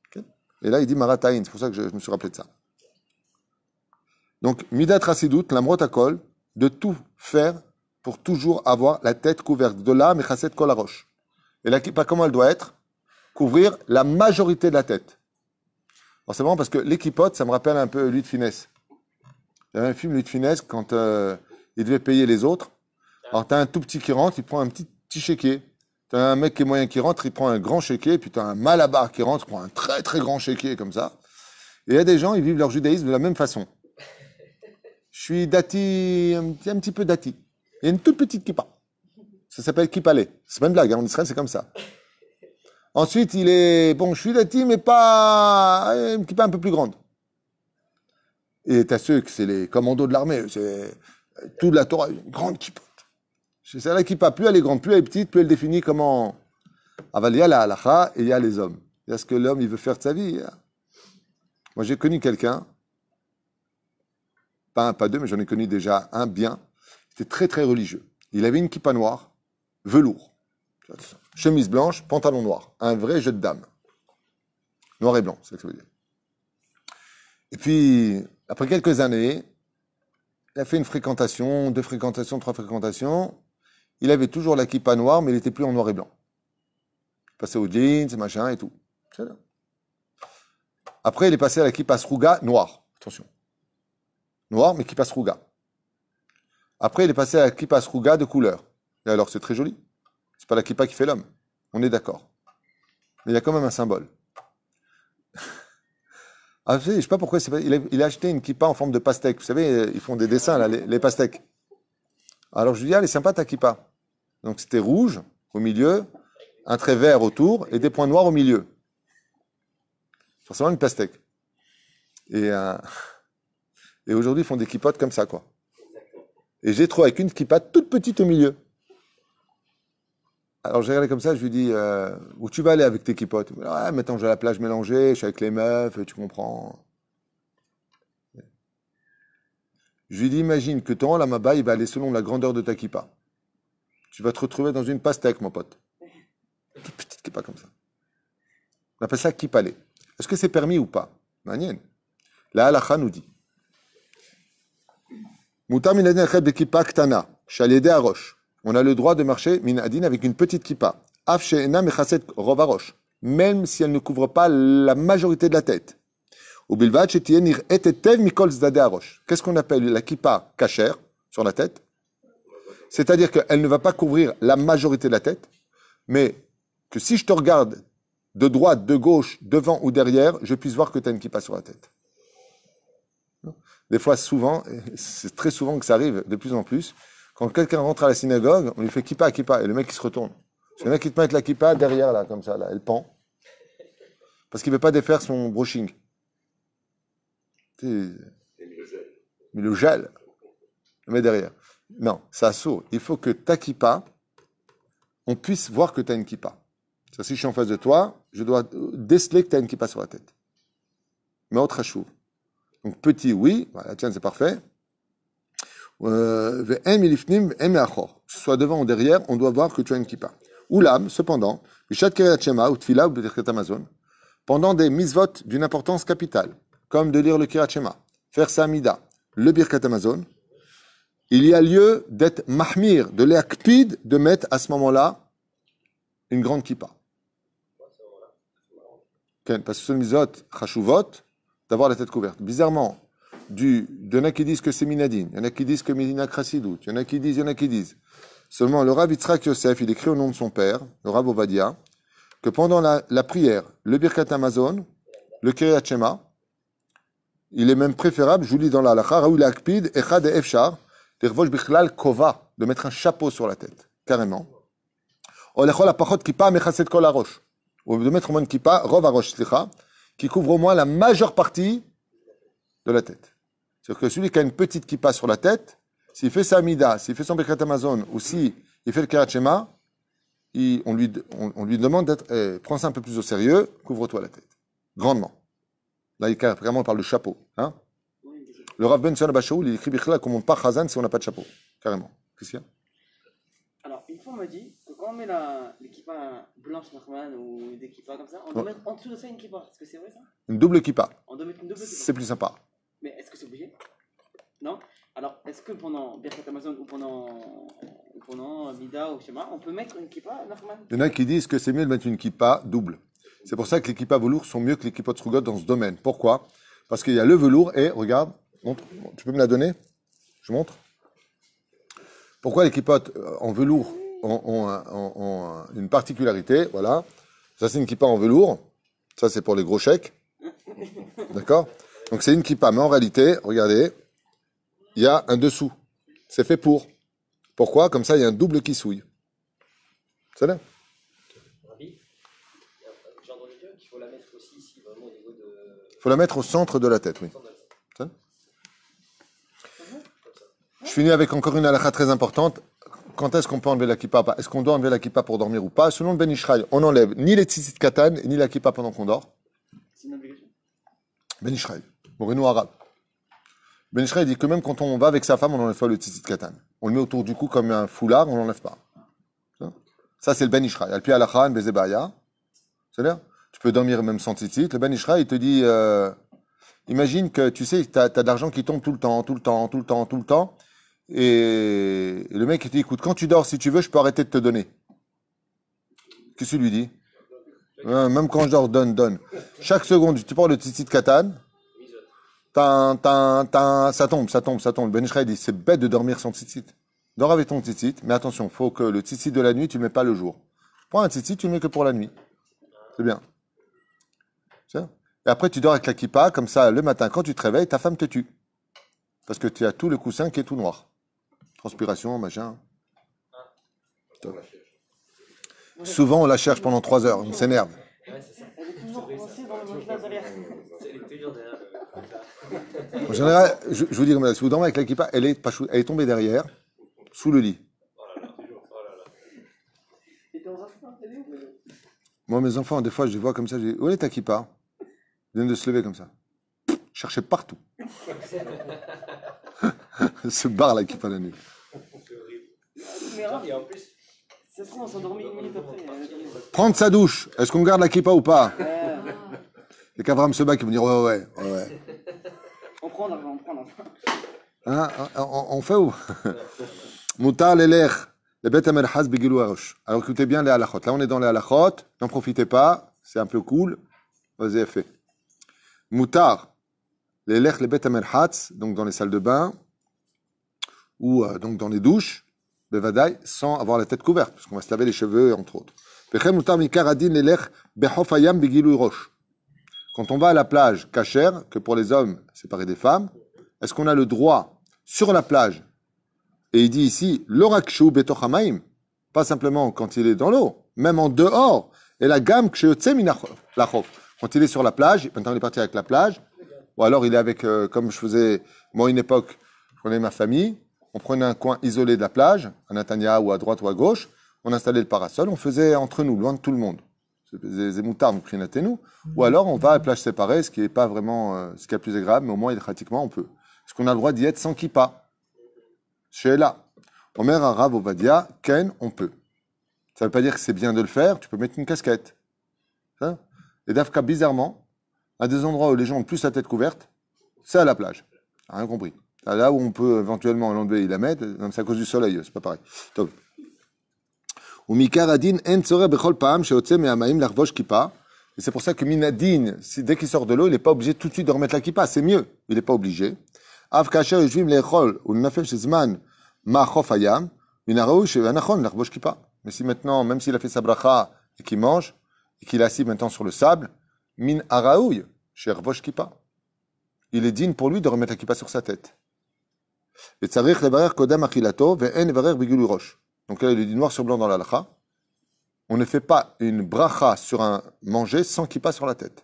Okay? Et là, il dit Marataïn, c'est pour ça que je me suis rappelé de ça. Donc, Midat Rasidut, l'amrot akol, de tout faire pour toujours avoir la tête couverte. De là, Mechasset kol harosh. Et la kippa, comment elle doit être? Couvrir la majorité de la tête. Alors, c'est marrant parce que l'équipote, ça me rappelle un peu Louis de Finesse. Il y avait un film, Louis de Finesse, quand il devait payer les autres. Alors, tu as un tout petit qui rentre, il prend un petit chéquier. Tu as un mec qui est moyen qui rentre, il prend un grand chéquier. Puis tu as un malabar qui rentre, il prend un très très grand chéquier comme ça. Et il y a des gens, ils vivent leur judaïsme de la même façon. Je suis dati, un petit peu dati. Il y a une toute petite kippa. Ça s'appelle kippalé. C'est pas une blague, hein, en Israël, c'est comme ça. Ensuite, il est, bon, je suis dati, mais pas, une kippa un peu plus grande. Et t'as ceux que c'est les commandos de l'armée, c'est toute la Torah, une grande kippa. C'est celle-là qui pas, plus elle est grande, plus elle est petite, plus elle définit comment. Aval, il y a la halacha et il y a les hommes. Il y a ce que l'homme il veut faire de sa vie. Moi j'ai connu quelqu'un, pas un, pas deux, mais j'en ai connu déjà un bien. Il était très très religieux. Il avait une kippa noire, velours, chemise blanche, pantalon noir, un vrai jeu de dame. Noir et blanc, c'est ce que ça veut dire. Et puis, après quelques années, il a fait une fréquentation, 2 fréquentations, 3 fréquentations. Il avait toujours la kippa noire, mais il n'était plus en noir et blanc. Il passait aux jeans, machin et tout. C'est là. Après, il est passé à la kippa sruga noire. Attention. Noir, mais kippa sruga. Après, il est passé à la kippa sruga de couleur. Et alors, c'est très joli. C'est pas la kippa qui fait l'homme. On est d'accord. Mais il y a quand même un symbole. Ah, je sais pas pourquoi. Il a acheté une kippa en forme de pastèque. Vous savez, ils font des dessins, là, les pastèques. Alors, je lui dis, ah, elle est sympa ta kippa. Donc, c'était rouge au milieu, un trait vert autour et des points noirs au milieu. Forcément, une pastèque. Et aujourd'hui, ils font des kippotes comme ça, quoi. Et j'ai trouvé avec une kippa toute petite au milieu. Alors, j'ai regardé comme ça, je lui dis, où tu vas aller avec tes kippotes? Ouais, maintenant, j'ai la plage mélangée, je suis avec les meufs, tu comprends. Je lui dis, imagine que ton lamaba, il va aller selon la grandeur de ta kippa. Tu vas te retrouver dans une pastèque, mon pote. Toute petite kippa comme ça. On appelle ça kippalé. Est-ce que c'est permis ou pas? Manienne. La halakha nous dit. Mutar min adin de kippa ktana, shalede arosh. On a le droit de marcher min adin avec une petite kippa. Af she'ena mechaset rov arosh. Même si elle ne couvre pas la majorité de la tête. Ou bilvad she'tien nir'et etev mikol zdade arosh. Qu'est-ce qu'on appelle la kippa kasher sur la tête? C'est-à-dire qu'elle ne va pas couvrir la majorité de la tête, mais que si je te regarde de droite, de gauche, devant ou derrière, je puisse voir que tu as une kippa sur la tête. Des fois, souvent, c'est très souvent que ça arrive, de plus en plus, quand quelqu'un rentre à la synagogue, on lui fait kippa, kippa, et le mec il se retourne. C'est le mec qui te met la kippa derrière, là, comme ça, là, elle pend. Parce qu'il ne veut pas défaire son brushing. Mais le gel, le met derrière. Non, ça saut. Il faut que ta kippa, on puisse voir que tu as une kippa. C'est-à-dire, si je suis en face de toi, je dois déceler que tu as une kippa sur la tête. Mais autre chouve. Donc petit, oui, voilà, tiens, c'est parfait. Que ce soit devant ou derrière, on doit voir que tu as une kippa. Ou l'âme, cependant, pendant des misvot d'une importance capitale, comme de lire le Kirat Shema, faire sa mida, le Birkat Hamazon, il y a lieu d'être mahmir, de l'akpid, de mettre à ce moment-là une grande kippa. Parce que ce misvot, chashuvot, d'avoir la tête couverte. Bizarrement, il y en a qui disent que c'est minadine, il y en a qui disent que minina krasidut, il y en a qui disent. Seulement, le Rav Yitzhak Yosef, il écrit au nom de son père, le Rav Ovadia, que pendant la prière, le Birkat Hamazon, le Kiryat Shema, il est même préférable, je vous lis dans la halakha, Raoul Akpid, Echad et Efshar, d'Irvosh Bichlal Kova, de mettre un chapeau sur la tête, carrément. Olechol apachot kippa mechaset kol harosh, ou de mettre au moins une kippa, rov harosh, slicha, qui couvre au moins la majeure partie de la tête. C'est-à-dire que celui qui a une petite kippa sur la tête, s'il fait sa mida, s'il fait son Birkat Hamazon, ou s'il fait le Kiryat Shema, on lui demande d'être, prends ça un peu plus au sérieux, couvre-toi la tête. Grandement. Là, il carrément parle de chapeau. Hein? Le Rav Ben Sion Bashaoul, il écrit Bichlal qu'on ne monte pas Chazan si on n'a pas de chapeau. Carrément. Qu'est-ce qu'il y a? Alors, une fois, on m'a dit que quand on met les kippas blanches Nachman ou des kippas comme ça, on doit mettre en dessous de ça une kippa. Est-ce que c'est vrai ça? Une double kippa. On doit mettre une double kippa. C'est plus sympa. Mais est-ce que c'est obligé? Non? Alors, est-ce que pendant Birkat Hamazon ou pendant Mida ou Shema, on peut mettre une kippa Nachman? Il y en a qui disent que c'est mieux de mettre une kippa double. C'est pour ça que les kippas velours sont mieux que les kippas de Srugot dans ce domaine. Pourquoi? Parce qu'il y a le velours et, regarde, montre, tu peux me la donner? Je montre. Pourquoi les kippas en velours ont une particularité? Voilà. Ça, c'est une kippa en velours. Ça, c'est pour les gros chèques. D'accord? Donc, c'est une kippa. Mais en réalité, regardez, il y a un dessous. C'est fait pour. Pourquoi? Comme ça, il y a un double qui souille. C'est là. entendu dire qu'il faut la mettre aussi ici, vraiment au niveau de. Il faut la mettre au centre de la tête, oui. Ça Je finis avec encore une halakha très importante. Quand est-ce qu'on peut enlever la kippa? Est-ce qu'on doit enlever la kippa pour dormir ou pas? Selon le Ben Ishraï, on enlève ni les tzitzit katan, ni la kippa pendant qu'on dort. C'est une obligation. Ben Ishraï, Moreno arabe. Ben Ishraï dit que même quand on va avec sa femme, on n'enlève pas le tzitzit katan. On le met autour du cou comme un foulard, on l'enlève pas. Ça, c'est le Ben Ishraï. Al-Pi al-Akhan, Bezebaya. C'est-à-dire, tu peux dormir même sans tzitzit. Le Ben Ishraï, il te dit, imagine que, tu sais, tu as de l'argent qui tombe tout le temps. Et le mec, il te dit, écoute, quand tu dors, si tu veux, je peux arrêter de te donner. Qu'est-ce que tu lui dis? Même quand je dors, donne. Chaque seconde, tu prends le tzitzit katan, ça tombe. Le Ben Ishraï dit, c'est bête de dormir sans tzitzit. Dors avec ton tzitzit, mais attention, il faut que le tzitzit de la nuit, tu ne le mets pas le jour. Prends un tzitzit, tu ne le mets que pour la nuit. C'est bien. Et après, tu dors avec la kippa, comme ça, le matin, quand tu te réveilles, ta femme te tue. Parce que tu as tout le coussin qui est tout noir. Transpiration, machin. Top. Souvent, on la cherche pendant 3 heures, on s'énerve. Ouais, c'est ça. Elle est toujours coincée dans le matelas derrière. Elle est toujours derrière. En général, je vous dis, si vous dormez avec la kippa, elle est tombée derrière, sous le lit. Et tes enfants, elle est où? Moi, mes enfants, des fois, je les vois comme ça, je dis, où est ta kippa? Ils viennent de se lever comme ça. Chercher partout. Se barre la kippa la nuit. Mais rare, Et en plus, ça se trouve, on s'endormit 1 minute après. Prendre sa douche. Est-ce qu'on garde la kippa ou pas? Ouais. Et qu'Avram se bat qui vont dire, ouais. On prend l'argent, on prend l'argent. Hein, on fait où? Moutar l'elech. Le bet amerhaz begilou arosh. Alors écoutez bien les halachot. Là, on est dans les halachot. N'en profitez pas. C'est un peu cool. Vas-y, fait. Moutar. L'elech le bet amerhaz. Donc dans les salles de bain. Ou donc dans les douches. Bevadaï. Sans avoir la tête couverte. Parce qu'on va se laver les cheveux, entre autres. Vechem moutar mikar adin l'elech bechof hayam begilou rosh. Quand on va à la plage cachère, que pour les hommes, séparés des femmes, est-ce qu'on a le droit, sur la plage, et il dit ici, l'orakshu betochamaim, pas simplement quand il est dans l'eau, même en dehors, et la gamme lachov, quand il est sur la plage, maintenant il est parti avec la plage, ou alors il est avec, comme je faisais, moi une époque, je prenais ma famille, on prenait un coin isolé de la plage, à Natania ou à droite ou à gauche, on installait le parasol, on faisait entre nous, loin de tout le monde. Zémoutard, nous, ou alors on va à plage séparée, ce qui n'est pas vraiment ce qui est le plus agréable, mais au moins pratiquement on peut. Est-ce qu'on a le droit d'y être sans kippa? Chez là, Omer Arav Ovadia, Ken, on peut. Ça ne veut pas dire que c'est bien de le faire, tu peux mettre une casquette. Ça? Et Dafka, bizarrement, à des endroits où les gens ont plus la tête couverte, c'est à la plage. Rien compris. Là où on peut éventuellement l'enlever et la mettre, c'est à cause du soleil, c'est pas pareil. Top. Et c'est pour ça que Minadin, dès qu'il sort de l'eau, il n'est pas obligé tout de suite de remettre la kippa. C'est mieux. Il n'est pas obligé. Mais si maintenant, même s'il a fait sa bracha et qu'il mange, et qu'il est assis maintenant sur le sable, min araouy, chez Rvosh kippa. Il est digne pour lui de remettre la kippa sur sa tête. Et tzarich levarer kodam achilato ve'en levarer bigulu rosh. Donc là, il est dit noir sur blanc dans l'halakha. On ne fait pas une bracha sur un manger sans kippa sur la tête.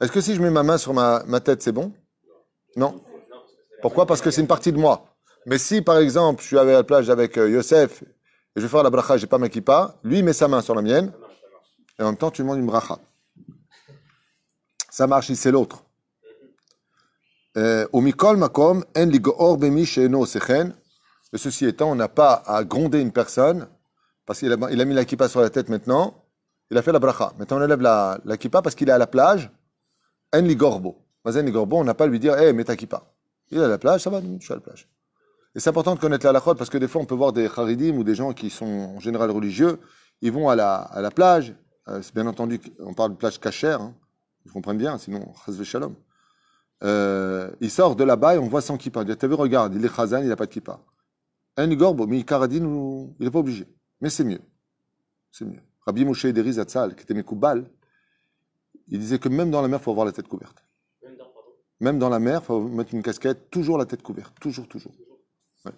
Est-ce que si je mets ma main sur ma tête, c'est bon? Non. Pourquoi? Parce que c'est une partie de moi. Mais si, par exemple, je suis à la plage avec Yosef, et je vais faire la bracha, je n'ai pas ma kippa, lui, il met sa main sur la mienne, et en même temps, tu demandes une bracha. Ça marche si c'est l'autre. Au mikol makom, en ligoor bemi sheeno sechen. Ceci étant, on n'a pas à gronder une personne, parce qu'il a mis la kippa sur la tête maintenant, il a fait la bracha. Maintenant, on enlève la kippa parce qu'il est à la plage, en ligorbo. Mais en ligorbo, on n'a pas à lui dire, mets ta kippa. Il est à la plage, ça va, je suis à la plage. Et c'est important de connaître la halachot, parce que des fois, on peut voir des charidim ou des gens qui sont en général religieux, ils vont à la plage, c'est bien entendu, on parle de plage cachère, hein, vous comprenez bien, sinon, chazve shalom. Il sort de là-bas et on voit son kippa. T'as vu, regarde, il est chazan, il n'a pas de kippa. Un gorbo, mais il n'est pas obligé. Mais c'est mieux. C'est mieux. Rabbi Moshe Deri Zatzal, qui était Mekoubal, il disait que même dans la mer, il faut avoir la tête couverte. Même dans la mer, il faut mettre une casquette, toujours la tête couverte. Toujours. Ouais.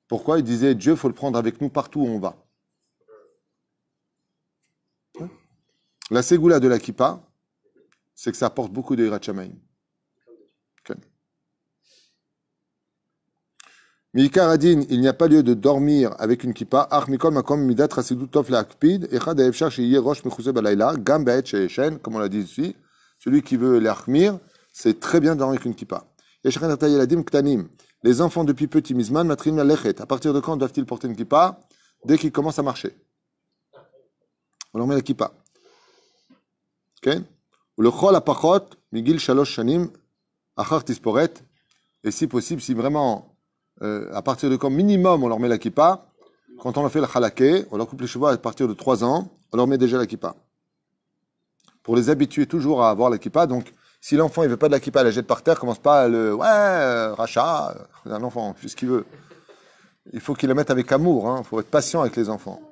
Pourquoi? Il disait, Dieu, il faut le prendre avec nous partout où on va. Ouais. La ségoula de la kippa, c'est que ça apporte beaucoup de hirat shamayim. Mikar Adin, il n'y a pas lieu de dormir avec une kippa. Ach mikol makom midat chasidut tov leakpid. Echad haefshar sheyeh rosh mechuseh balayla. Gam ba'et she'eshen, comme on l'a dit ici. Celui qui veut l'achmir, c'est très bien de dormir avec une kippa. Yeshachan atay yeladim ktanim. Les enfants depuis petit, mizman matrin lechet. À partir de quand doivent-ils porter une kippa? Dès qu'ils commencent à marcher. On leur met la kippa. Ok? Ou le chol apachot migil shalosh shanim achar tisporet. Et si possible, si vraiment à partir de quand minimum on leur met la kippa, quand on leur fait le halaké, on leur coupe les cheveux à partir de 3 ans, on leur met déjà la kippa. Pour les habituer toujours à avoir la kippa, donc si l'enfant il veut pas de la kippa, la jette par terre, commence pas à le rachat, un enfant, fait ce qu'il veut. Il faut qu'il la mette avec amour, il faut être patient avec les enfants.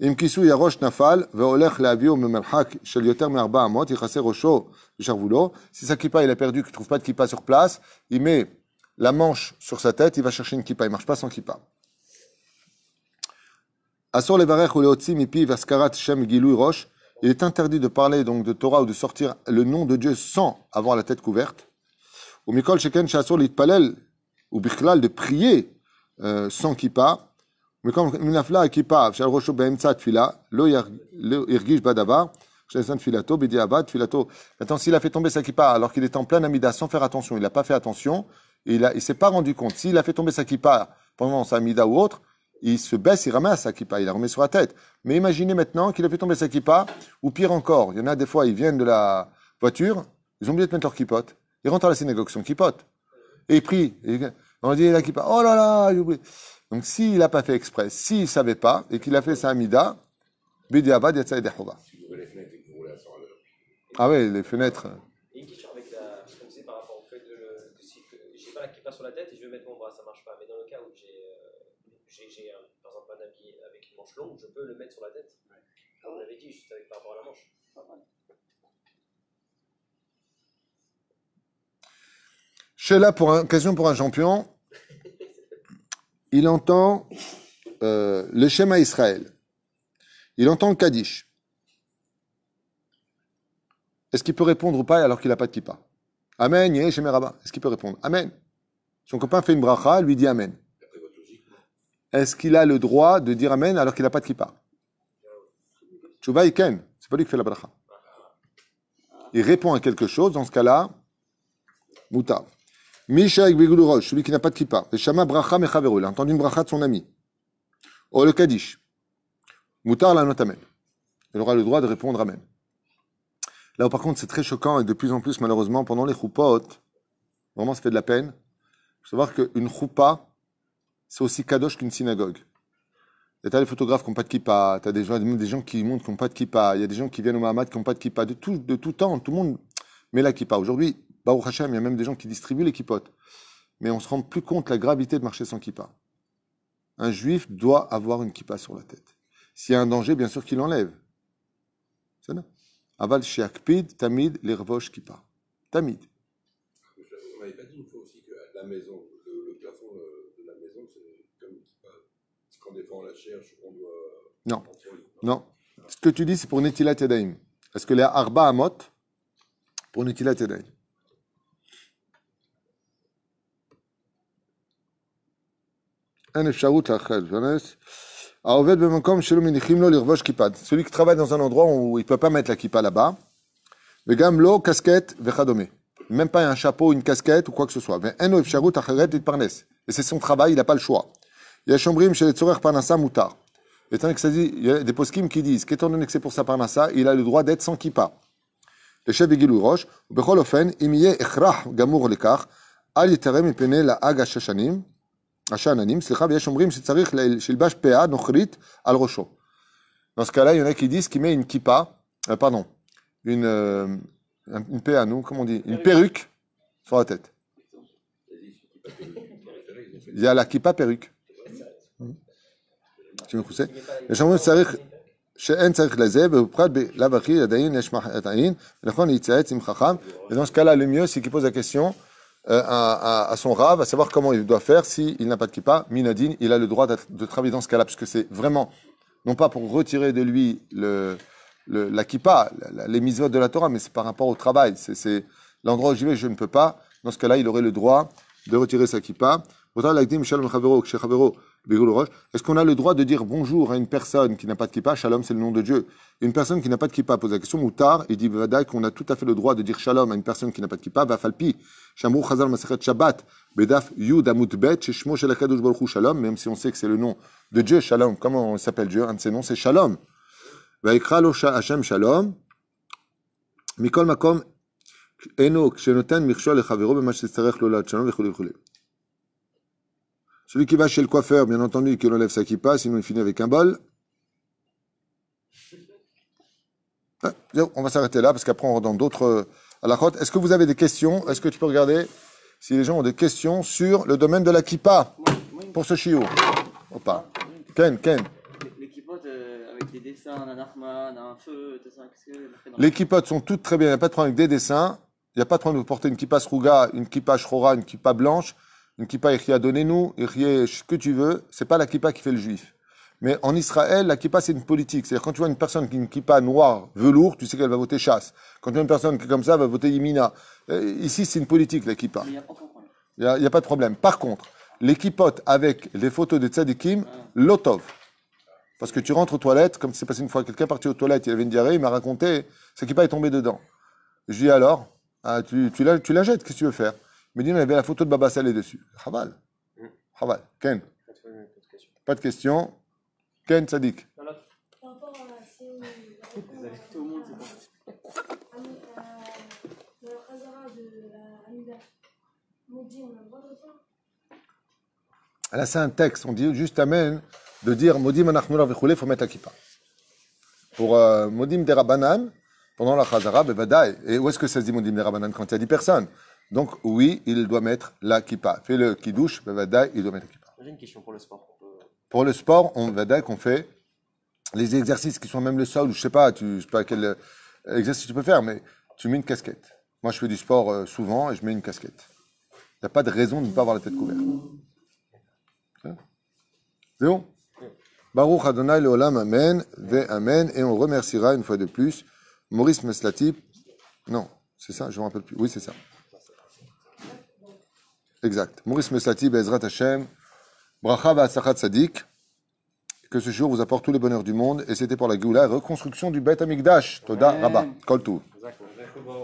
Im kisu yarosh nafal veolech le'avio memerhak shel yoter me'arba amot yichasser rosho v'sharvulo. Si sa kippa il a perdu, qu'il trouve pas de kippa sur place, il met la manche sur sa tête, il va chercher une kippa. Il ne marche pas sans kippa. Asor levarech ou leotzi mipi vaskarat shem gilui rosh. Il est interdit de parler donc de Torah ou de sortir le nom de Dieu sans avoir la tête couverte. Ou mikol sheken shasor litpalel ou bichlal de prier sans kippa. Mais comme minafla kippa shal rosho beemtza tfila lo irgish badavar. Maintenant, s'il a fait tomber sa kippa alors qu'il est en plein amida sans faire attention, il n'a pas fait attention, il ne s'est pas rendu compte. S'il a fait tomber sa kippa pendant sa amida ou autre, il se baisse, il ramasse sa kippa, il la remet sur la tête. Mais imaginez maintenant qu'il a fait tomber sa kippa, ou pire encore, il y en a des fois, ils viennent de la voiture, ils ont oublié de mettre leur kippote, ils rentrent à la synagogue sans kippote, et ils prient, on dit la kippa, oh là là, j'ai oublié. Donc s'il n'a pas fait exprès, s'il ne savait pas, et qu'il a fait sa amida, bidiabad yatsa edechova. Ah ouais, les fenêtres. Et une question avec la. Comme c'est par rapport au fait que si j'ai pas la kippa sur la tête et je veux mettre mon bras, ça marche pas. Mais dans le cas où j'ai par exemple un habit avec une manche longue, je peux le mettre sur la tête. Comme on avait dit, juste avec par rapport à la manche. Sheila, question pour un champion. Il entend le Shema Israël. Il entend le Kaddish. Est-ce qu'il peut répondre ou pas alors qu'il n'a pas de kippa? Amen, yeh, Shemé Rabba. Est-ce qu'il peut répondre? Amen. Son copain fait une bracha, lui dit Amen. Est-ce qu'il a le droit de dire Amen alors qu'il n'a pas de kippa? Tchouva Iken, c'est pas lui qui fait la bracha. Il répond à quelque chose, dans ce cas-là, Mouta. Misha Begoulou Rosh, celui qui n'a pas de kippa. Et Shama bracha mechaveru, il a entendu une bracha de son ami. Oh, le Kaddish. Moutar la note Amen. Il aura le droit de répondre Amen. Là où par contre c'est très choquant et de plus en plus malheureusement pendant les choupot, vraiment ça fait de la peine. Il faut savoir qu'une choupa, c'est aussi kadosh qu'une synagogue. Et t'as les photographes qui n'ont pas de kippa, t'as des gens qui montrent qui n'ont pas de kippa, il y a des gens qui viennent au Mahamad qui n'ont pas de kippa, de tout temps, tout le monde met la kippa. Aujourd'hui, Baruch Hashem, il y a même des gens qui distribuent les kippotes. Mais on se rend plus compte de la gravité de marcher sans kippa. Un juif doit avoir une kippa sur la tête. S'il y a un danger, bien sûr qu'il l'enlève. C'est ça. Aval sheakpid tamid l'irvosh kippa. Tamid. On n'avait pas dit une fois aussi que la maison, le plafond de la maison, c'est comme une kippa. C'est quand des fois on la cherche, on doit. Non. Non. Ce que tu dis, c'est pour Netilat Yadayim. Est-ce que les Arba Amot pour Netilat Yadayim? Un efsharut achel. Celui qui travaille dans un endroit où il ne peut pas mettre la kippa là-bas, Vegamlo, casquette, vechadome. Même pas un chapeau, une casquette ou quoi que ce soit. Et c'est son travail, il n'a pas le choix. Il y a Shombrim chez les Tzorer Parnassa Moutar. Étant donné que ça dit, il y a des poskim qui disent qu'étant donné que c'est pour sa Parnassa, il a le droit d'être sans kippa. Le chef Vigilou Roche, Bechol Ofen, imiye echrach gamour lekach, al yiterem ipene la aga shashanim. Dans ce cas-là, il y en a qui disent qu'il met une kippa, une PA, nous, comment on dit, une perruque sur la tête. Il y a la kippa perruque. Tu me coussais? Et j'aimerais savoir שאין צריך לזה, ובפרט בלאו הכי עדיין יש מחטאים, ונכון להתייעץ עם חכם. Et dans ce cas-là, le mieux, c'est qu'il pose la question à son rave, à savoir comment il doit faire s'il n'a pas de kippa. Minadine, il a le droit de travailler dans ce cas-là, puisque c'est vraiment, non pas pour retirer de lui la kippa, les mitzvot de la Torah, mais c'est par rapport au travail. C'est l'endroit où j'y vais, je ne peux pas. Dans ce cas-là, il aurait le droit de retirer sa kippa. Est-ce qu'on a le droit de dire bonjour à une personne qui n'a pas de kippa? Shalom, c'est le nom de Dieu. Une personne qui n'a pas de kippa pose la question, ou tard, il dit Vadaï qu'on a tout à fait le droit de dire shalom à une personne qui n'a pas de kippa. Vafalpi, Shamrou Chazal Masechet Shabbat, Bedaf Yud Amut Bet, Sheshmo Shel HaKadosh Baruch Hu Shalom, même si on sait que c'est le nom de Dieu, Shalom. Comment on s'appelle Dieu? Un de ses noms, c'est Shalom. Vaikra lo Hashem Shalom, Mikol Makom, Eno Kshenoten Mirshol Lechavero, Bema Shetzarech Lo Lat Shalom, Vechule Vechule. Celui qui va chez le coiffeur, bien entendu, qui enlève sa kippa, sinon il finit avec un bol. On va s'arrêter là, parce qu'après on rentre dans d'autres halakhot. Est-ce que vous avez des questions? Est-ce que tu peux regarder si les gens ont des questions sur le domaine de la kippa pour ce shiur? Opa. Ken. Les kippotes avec des dessins d'un Nachman, d'un feu, tout ça, les kippotes sont toutes très bien, il n'y a pas de problème avec des dessins. Il n'y a pas de problème de porter une kippa srouga, une kippa shrora, une kippa blanche. Une kippa ichia, donnez-nous, ichia, ce que tu veux, c'est pas la kippa qui fait le juif. Mais en Israël, la kippa, c'est une politique. C'est-à-dire, quand tu vois une personne qui a une kippa noire, velours, tu sais qu'elle va voter chasse. Quand tu vois une personne qui est comme ça, elle va voter Yimina. Ici, c'est une politique, la kippa. Il n'y a aucun problème. Il n'y a pas de problème. Par contre, les kippotes avec les photos de tzadikim, lotov. Parce que tu rentres aux toilettes, comme c'est passé une fois, quelqu'un est parti aux toilettes, il avait une diarrhée, il m'a raconté, sa kippa est tombée dedans. Je dis alors, tu la jettes, qu'est-ce que tu veux faire? Il me dit, il y avait la photo de Baba Saleh dessus. Chaval. Chaval. Ken. Pas de question. Ken Tzadik. Par rapport à Tout le monde, c'est bon. le Khazara de Hamida, Maudit, on a le droit de le faire? Là, c'est un texte. On dit juste Amen de dire Modim Anachnoula Vechule, il faut mettre la kippa. Pour Modim de Rabbanan, pendant la Khazara, Bevadaï. Et où est-ce que ça se dit Modim de Rabbanan quand il y a 10 personnes? Donc, oui, il doit mettre la kippa. Fais le kiddush, Bevadaï, il doit mettre la kippa. J'ai une question pour le sport. Pour le sport, on va qu'on fait les exercices qui sont même le sol, ou je sais pas quel exercice tu peux faire, mais tu mets une casquette. Moi, je fais du sport souvent et je mets une casquette. Il n'y a pas de raison de ne pas avoir la tête couverte. C'est bon? Baruch Adonai Leolam, Amen, Ve Amen, et on remerciera une fois de plus Maurice Meslati. Non, c'est ça, je ne me rappelle plus. Oui, c'est ça. Exact. Maurice Meslati, Bezrat Hashem, Bracha V'Atzlachat Tzadik, que ce jour vous apporte tous les bonheurs du monde, et c'était pour la Géoula, reconstruction du Beth Amikdash. Toda Rabba. Kol Tov.